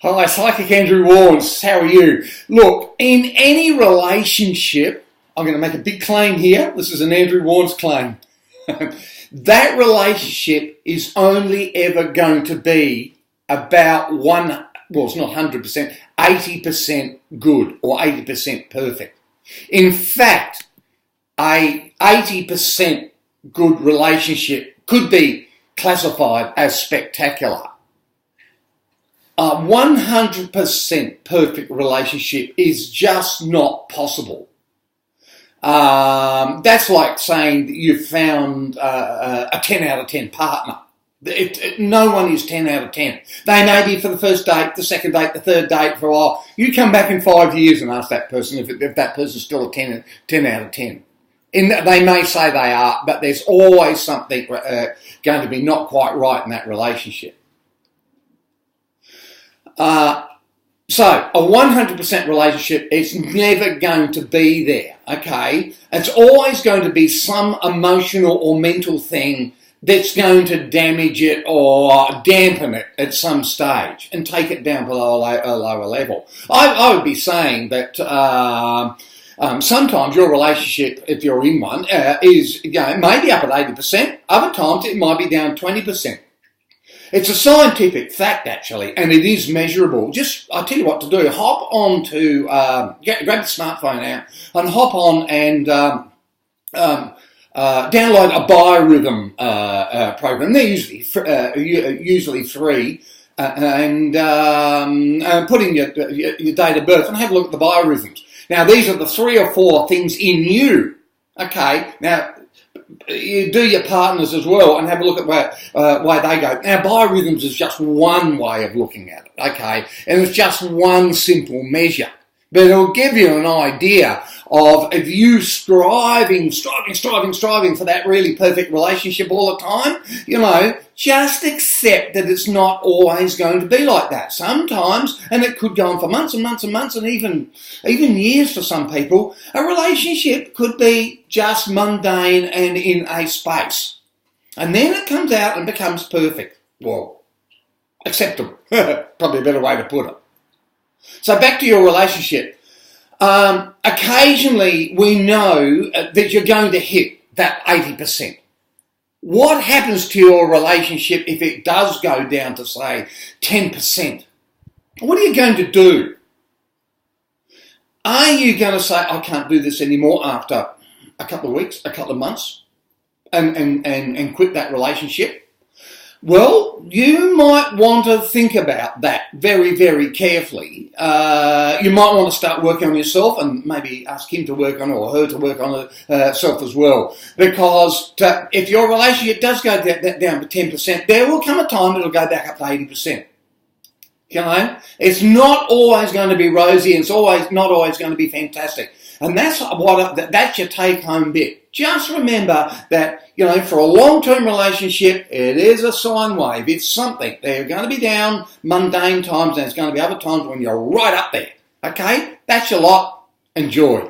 Hi, Psychic Andrew Warnes. How are you? Look, in any relationship, I'm going to make a big claim here. This is an Andrew Warnes claim. That relationship is only ever going to be about it's not 100%, 80% good or 80% perfect. In fact, a 80% good relationship could be classified as spectacular. A 100% perfect relationship is just not possible. That's like saying that you've found a 10 out of 10 partner. No one is 10 out of 10. They may be for the first date, the second date, the third date for a while. You come back in 5 years and ask that person if that person's still a 10 out of 10. They may say they are, but there's always something going to be not quite right in that relationship. So a 100% relationship is never going to be there, okay? It's always going to be some emotional or mental thing that's going to damage it or dampen it at some stage and take it down below a lower level. I would be saying that sometimes your relationship, if you're in one, is maybe up at 80%. Other times it might be down 20%. It's a scientific fact, actually, and it is measurable. I'll tell you what to do. Hop on to, grab the smartphone out and hop on and download a biorhythm program. They're usually free, and put in your date of birth and have a look at the biorhythms. Now, these are the 3 or 4 things in you. Okay, now, you do your partners as well and have a look at where they go. Now, biorhythms is just one way of looking at it, okay? And it's just one simple measure. But it'll give you an idea of if you striving for that really perfect relationship all the time, just accept that it's not always going to be like that. Sometimes, and it could go on for months and months and months and even years for some people, a relationship could be just mundane and in a space. And then it comes out and becomes perfect. Well, acceptable. Probably a better way to put it. So back to your relationship. Occasionally we know that you're going to hit that 80%. What happens to your relationship if it does go down to, say, 10%? What are you going to do? Are you going to say, I can't do this anymore after a couple of weeks, a couple of months, and quit that relationship? Well, you might want to think about that very, very carefully. You might want to start working on yourself and maybe ask him to work on it or her to work on herself as well. Because if your relationship does go down to 10%, there will come a time it'll go back up to 80%. It's not always going to be rosy and it's not always going to be fantastic. And that's your take-home bit. Just remember that, for a long-term relationship, it is a sine wave. It's something. There are going to be down mundane times and there's going to be other times when you're right up there. Okay? That's your lot. Enjoy.